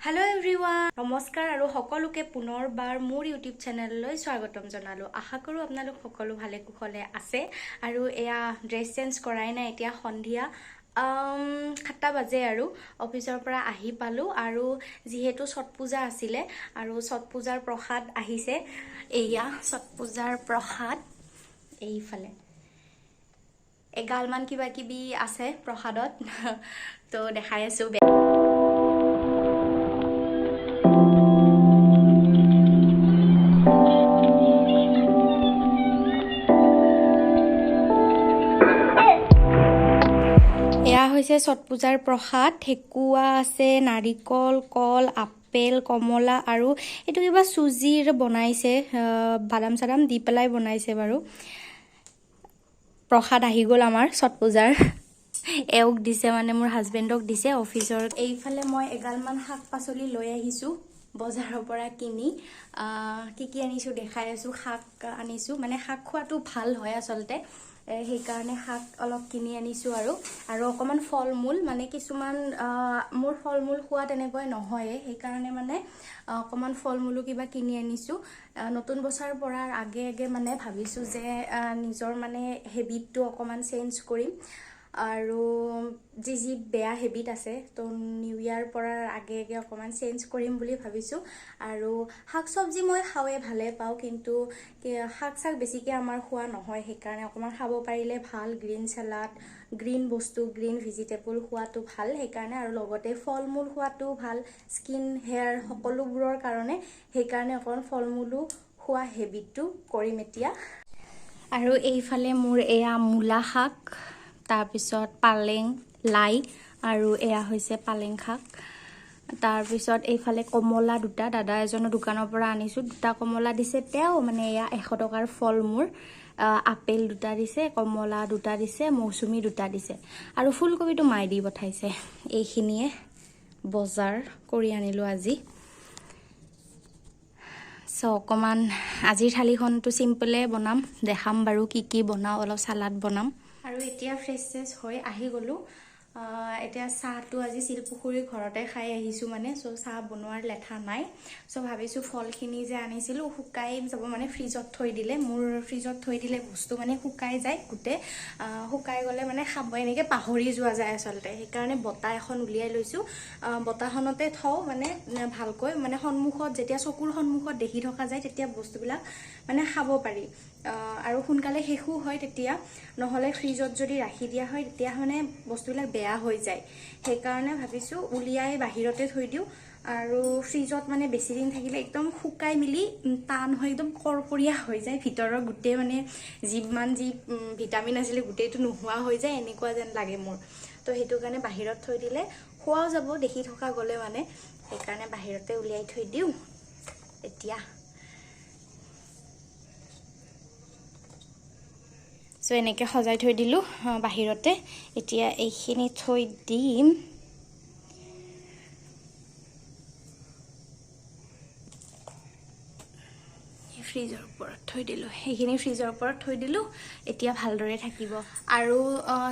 Hello everyone, নমস্কাৰ আৰু সকলোকে পুনৰবাৰ মোৰ ইউটিউব চেনেললৈ স্বাগতম জনালো। আশা কৰো আপোনালোক সকলো ভালে কুশলে আছে আৰু এয়া ড্ৰেছ চেঞ্জ কৰাই নাই, এতিয়া সন্ধিয়া 7টা বাজে আৰু অফিচৰ পৰা আহি পালো আৰু যিহেতু ছট পূজা আছিলে আৰু ছট পূজাৰ প্ৰসাদ আহিছে। এয়া ছট পূজাৰ প্ৰসাদ এইফালে এগালমান কিবা কিবি আছে প্ৰসাদত তো দেখাই আছো। এয়া হৈছে ছট পূজাৰ প্ৰসাদ। ঠেকুৱা আছে, নাৰিকল, কল, আপেল, কমলা আৰু এইটো কিবা চুজিৰ বনাইছে, বাদাম চাদাম দি পেলাই বনাইছে বাৰু। প্ৰসাদ আহি গ'ল আমাৰ ছট পূজাৰ। এওক দিছে, মানে মোৰ হাজবেণ্ডক দিছে অফিচৰ। এইফালে মই এগালমান শাক পাচলি লৈ আহিছোঁ বজাৰৰ পৰা কিনি। কি আনিছোঁ দেখাই আছোঁ। শাক আনিছোঁ, মানে শাক খোৱাটো ভাল হয় আচলতে, সেইকাৰণে শাক অলপ কিনি আনিছোঁ আৰু অকণমান ফল মূল, মানে কিছুমান মোৰ ফল মূল খোৱা তেনেকৈ নহয়ে, সেইকাৰণে মানে অকণমান ফল মূলো কিবা কিনি আনিছোঁ। নতুন বছৰ পৰাৰ আগে মানে ভাবিছোঁ যে নিজৰ মানে হেবিটটো অকণমান চেঞ্জ কৰিম আৰু যি বেয়া হেবিট আছে তো নিউ ইয়াৰ পৰাৰ আগে অকণমান চেঞ্জ কৰিম বুলি ভাবিছোঁ। আৰু শাক চবজি মই খাওঁৱে, ভালে পাওঁ, কিন্তু শাক চাক বেছিকৈ আমাৰ খোৱা নহয়, সেইকাৰণে অকণমান খাব পাৰিলে ভাল। গ্ৰীণ চালাড, গ্ৰীণ বস্তু, গ্ৰীণ ভেজিটেবল খোৱাটো ভাল, সেইকাৰণে আৰু লগতে ফল মূল খোৱাটো ভাল স্কিন, হেয়াৰ সকলোবোৰৰ কাৰণে, সেইকাৰণে অকণমান ফল মূলো খোৱা হেবিটটো কৰিম এতিয়া। আৰু এইফালে মোৰ এয়া মূলা শাক, তাৰপিছত পালেং, লাই আৰু এয়া হৈছে পালেং শাক। তাৰপিছত এইফালে কমলা দুটা, দাদা এজনৰ দোকানৰ পৰা আনিছোঁ। দুটা কমলা দিছে তেওঁ, মানে এয়া 100 টকাৰ ফল মোৰ। আপেল দুটা দিছে, কমলা দুটা দিছে, মৌচুমী দুটা দিছে আৰু ফুলকবিটো মাই দি পঠাইছে। এইখিনিয়ে বজাৰ কৰি আনিলোঁ আজি। অকণমান আজিৰ থালিখনটো চিম্পলে বনাম, দেখাম বাৰু কি বনাওঁ, অলপ চালাড বনাম। আৰু এতিয়া ফ্ৰেছ হৈ আহি গ'লোঁ। এতিয়া চাহটো আজি শিলপুখুৰীৰ ঘৰতে খাই আহিছোঁ, মানে চাহ বনোৱাৰ লেঠা নাই। ভাবিছোঁ ফলখিনি যে আনিছিলোঁ শুকাই যাব, মানে ফ্ৰিজত থৈ দিলে, মোৰ ফ্ৰিজত থৈ দিলে বস্তু মানে শুকাই যায় গোটেই। শুকাই গ'লে মানে খাব এনেকৈ পাহৰি যোৱা যায় আচলতে, সেইকাৰণে বটা এখন উলিয়াই লৈছোঁ। বটাখনতে থওঁ, মানে ভালকৈ, মানে সন্মুখত যেতিয়া চকুৰ সন্মুখত দেখি থকা যায় তেতিয়া বস্তুবিলাক মানে খাব পাৰি আৰু সোনকালে শেষো হয় তেতিয়া। নহ'লে ফ্ৰিজত যদি ৰাখি দিয়া হয় তেতিয়া মানে বস্তুবিলাক বেয়া হৈ যায়, সেইকাৰণে ভাবিছোঁ উলিয়াই বাহিৰতে থৈ দিওঁ। আৰু ফ্ৰিজত মানে বেছি দিন থাকিলে একদম শুকাই মেলি টান হয়, একদম কৰকৰীয়া হৈ যায়, ভিতৰৰ গোটেই মানে যি ভিটামিন আছিলে গোটেইটো নোহোৱা হৈ যায়, এনেকুৱা যেন লাগে মোৰ। তো সেইটো কাৰণে বাহিৰত থৈ দিলে খোৱাও যাব, দেখি থকা গ'লে মানে, সেইকাৰণে বাহিৰতে উলিয়াই থৈ দিওঁ এতিয়া। এনেকৈ সজাই থৈ দিলোঁ বাহিৰতে। এতিয়া এইখিনি থৈ দিম। ফ্ৰিজৰ ওপৰত থৈ দিলোঁ, সেইখিনি ফ্ৰিজৰ ওপৰত থৈ দিলোঁ, এতিয়া ভালদৰে থাকিব। আৰু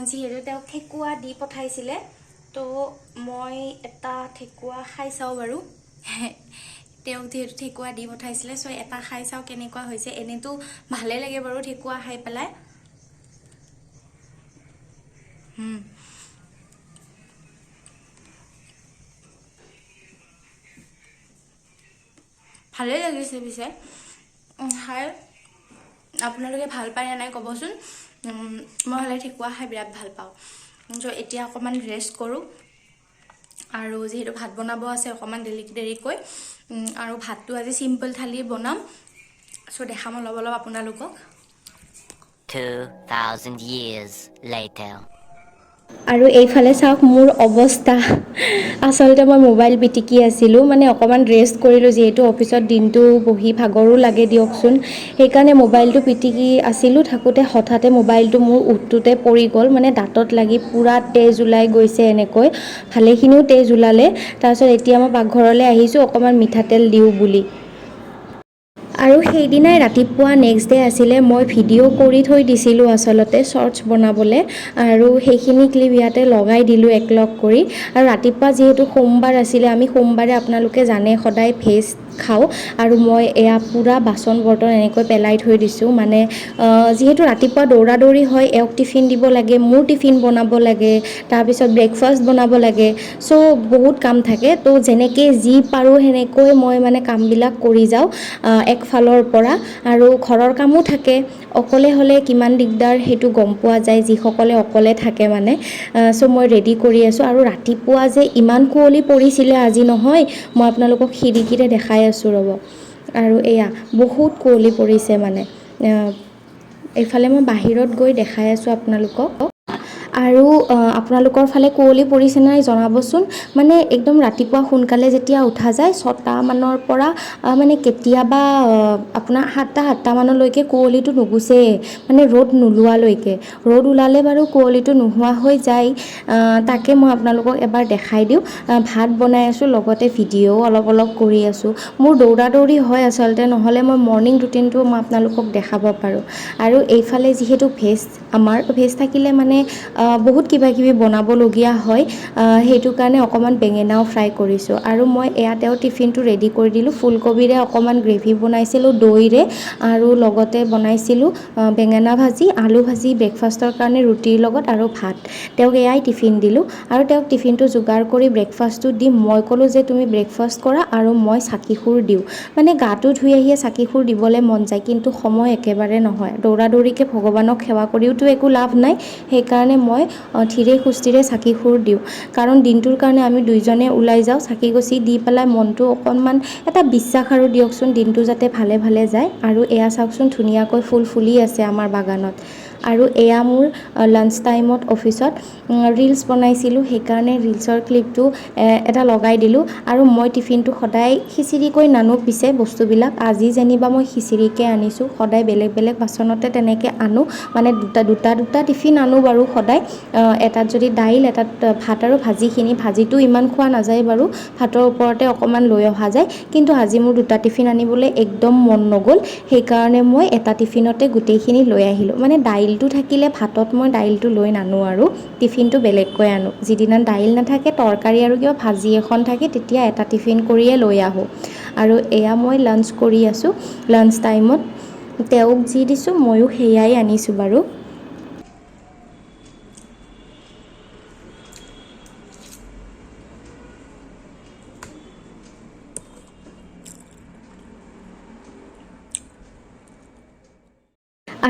যিহেতু তেওঁক ঠেকুৱা দি পঠাইছিলে, তো মই এটা ঠেকুৱা খাই চাওঁ বাৰু। তেওঁক যিহেতু ঠেকুৱা দি পঠাইছিলে, এটা খাই চাওঁ কেনেকুৱা হৈছে। এনেতো ভালে লাগে বাৰু ঠেকুৱা খাই পেলাই। ভালেই লাগিছে পিছে খাই। আপোনালোকে ভাল পায় নে নাই ক'বচোন। মই হ'লে ঠেকুৱা খাই বিৰাট ভাল পাওঁ। এতিয়া অকণমান ৰেষ্ট কৰোঁ, আৰু যিহেতু ভাত বনাব আছে অকণমান দেৰিকৈ, আৰু ভাতটো আজি চিম্পল থালি বনাম। দেখাম অলপ আপোনালোকক। 2000 years later. আৰু এইফালে চাওক মোৰ অৱস্থা। আচলতে মই মোবাইল পিটিকি আছিলোঁ, মানে অকণমান ৰেষ্ট কৰিলোঁ, যিহেতু অফিচত দিনটো বহি ভাগৰো লাগে দিয়কচোন, সেইকাৰণে মোবাইলটো পিটিকি আছিলোঁ। থাকোঁতে হঠাতে মোবাইলটো মোৰ ওঁঠটোতে পৰি গ'ল, মানে দাঁতত লাগি পূৰা তেজ ওলাই গৈছে, এনেকৈ ভালেখিনিও তেজ ওলালে। তাৰপিছত এতিয়া মই পাকঘৰলৈ আহিছোঁ অকণমান মিঠাতেল দিওঁ বুলি। আৰু সেইদিনাই ৰাতিপুৱা নেক্সট ডে আছিলে মই ভিডিঅ' কৰি থৈ দিছিলোঁ আচলতে শ্বৰ্টছ বনাবলৈ আৰু সেইখিনি ক্লিপ ইয়াতে লগাই দিলোঁ একলগ কৰি আৰু ৰাতিপুৱা যিহেতু সোমবাৰ আছিলে আমি সোমবাৰে আপোনালোকে জানে সদায় ভেজ খাওঁ আৰু মই এয়া পূৰা বাচন বৰ্তন এনেকৈ পেলাই থৈ দিছোঁ মানে যিহেতু ৰাতিপুৱা দৌৰা দৌৰি হয় এওঁক টিফিন দিব লাগে মোৰ টিফিন বনাব লাগে তাৰপিছত ব্ৰেকফাষ্ট বনাব লাগে চ' বহুত কাম থাকে তো যেনেকৈ যি পাৰোঁ সেনেকৈ মই মানে কামবিলাক কৰি যাওঁ একফালৰ পৰা আৰু ঘৰৰ কামো থাকে অকলে হ'লে কিমান দিগদাৰ সেইটো গম পোৱা যায় যিসকলে অকলে থাকে মানে চ' মই ৰেডি কৰি আছোঁ আৰু ৰাতিপুৱা যে ইমান কুঁৱলী পৰিছিলে আজি নহয় মই আপোনালোকক খিৰিকীৰে দেখাই আছোঁ ৰ'ব আৰু এয়া বহুত কুঁৱলী পৰিছে মানে এইফালে মই বাহিৰত গৈ দেখাই আছোঁ আপোনালোকক আৰু আপোনালোকৰ ফালে কুঁৱলী পৰিছে নাই জনাবচোন মানে একদম ৰাতিপুৱা সোনকালে যেতিয়া উঠা যায় 6টা মানৰ পৰা মানে কেতিয়াবা আপোনাৰ 7টা মানলৈকে কুঁৱলীটো নুগুচেই মানে ৰ'দ নোলোৱালৈকে ৰ'দ ওলালে বাৰু কুঁৱলীটো নোহোৱা হৈ যায় তাকে মই আপোনালোকক এবাৰ দেখাই দিওঁ ভাত বনাই আছোঁ লগতে ভিডিঅ'ও অলপ কৰি আছোঁ মোৰ দৌৰা দৌৰি হয় আচলতে নহ'লে মই মৰ্ণিং ৰুটিনটো মই আপোনালোকক দেখাব পাৰোঁ আৰু এইফালে যিহেতু আমাৰ ভেজ থাকিলে মানে বহুত কিবা কিবি বনাবলগীয়া হয় সেইটো কাৰণে অকণমান বেঙেনাও ফ্ৰাই কৰিছোঁ আৰু মই এয়াতেও টিফিনটো ৰেডি কৰি দিলোঁ ফুলকবিৰে অকণমান গ্ৰেভি বনাইছিলোঁ দৈৰে আৰু লগতে বনাইছিলোঁ বেঙেনা ভাজি আলু ভাজি ব্ৰেকফাষ্টৰ কাৰণে ৰুটিৰ লগত আৰু ভাত তেওঁক এয়াই টিফিন দিলোঁ আৰু তেওঁক টিফিনটো যোগাৰ কৰি ব্ৰেকফাষ্টটো দি মই ক'লোঁ যে তুমি ব্ৰেকফাষ্ট কৰা আৰু মই চাকিখুৰ দিওঁ মানে গাটো ধুই আহিয়ে চাকিখুৰ দিবলৈ মন যায় কিন্তু সময় একেবাৰে নহয় দৌৰা দৌৰিকৈ ভগৱানক সেৱা কৰিওতো একো লাভ নাই সেইকাৰণে মই ধীৰে সুস্থিৰে চাকিখুৰ দিওঁ কাৰণ দিনটোৰ কাৰণে আমি দুইজনে ওলাই যাওঁ চাকি গছি দি পেলাই মনটো অকণমান এটা বিশ্বাস আৰু দিয়কচোন দিনটো যাতে ভালে ভালে যায় আৰু এয়া চাওকচোন ধুনীয়াকৈ ফুল ফুলি আছে আমাৰ বাগানত আৰু এয়া মোৰ লাঞ্চ টাইমত অফিচত ৰিলছ বনাইছিলোঁ সেইকাৰণে ৰিলছৰ ক্লিপটো এটা লগাই দিলোঁ আৰু মই টিফিনটো সদায় খিচিৰিকৈ নানো পিছে বস্তুবিলাক আজি যেনিবা মই খিচিৰিকৈ আনিছোঁ সদায় বেলেগ বেলেগ বাচনতে তেনেকৈ আনো মানে দুটা টিফিন আনো বাৰু সদায় এটাত যদি দাইল এটাত ভাত আৰু ভাজিখিনি ভাজিটো ইমান খোৱা নাযায় বাৰু ভাতৰ ওপৰতে অকণমান লৈ অহা যায় কিন্তু আজি মোৰ দুটা টিফিন আনিবলৈ একদম মন নগ'ল সেইকাৰণে মই এটা টিফিনতে গোটেইখিনি লৈ আহিলোঁ মানে দাইলটো থাকিলে ভাতত মই দাইলটো লৈ নানো আৰু টিফিনটো বেলেগকৈ আনো যিদিনা দাইল নাথাকে তৰকাৰী আৰু কিবা ভাজি এখন থাকে তেতিয়া এটা টিফিন কৰিয়ে লৈ আহোঁ আৰু এয়া মই লাঞ্চ কৰি আছোঁ লাঞ্চ টাইমত তেওঁক যি দিছোঁ ময়ো সেয়াই আনিছোঁ বাৰু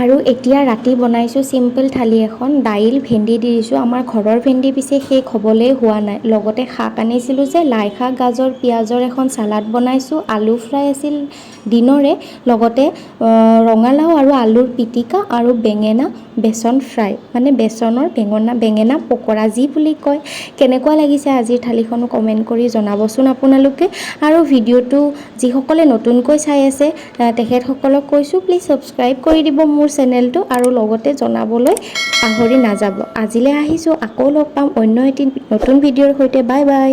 আৰু এতিয়া ৰাতি বনাইছোঁ চিম্পল থালি এখন দাইল ভেন্দি দি দিছোঁ আমাৰ ঘৰৰ ভেন্দি পিছে শেষ হ'বলৈ হোৱা নাই লগতে শাক আনিছিলোঁ যে লাই শাক গাজৰ পিঁয়াজৰ এখন চালাড বনাইছোঁ আলু ফ্ৰাই আছিল দিনৰে লগতে ৰঙালাও আৰু আলুৰ পিটিকা আৰু বেঙেনা বেচন ফ্ৰাই মানে বেচনৰ বেঙেনা পকৰা যি বুলি কয় কেনেকুৱা লাগিছে আজিৰ থালিখনো কমেণ্ট কৰি জনাবচোন আপোনালোকে আৰু ভিডিঅ'টো যিসকলে নতুনকৈ চাই আছে তেখেতসকলক কৈছোঁ প্লিজ ছাবস্ক্ৰাইব কৰি দিব মোৰ চেনেলটো আৰু লগতে জনাবলৈ পাহৰি নাযাব আজিলৈ আহিছোঁ আকৌ লগ পাম অন্য এটি নতুন ভিডিঅ'ৰ সৈতে বাই বাই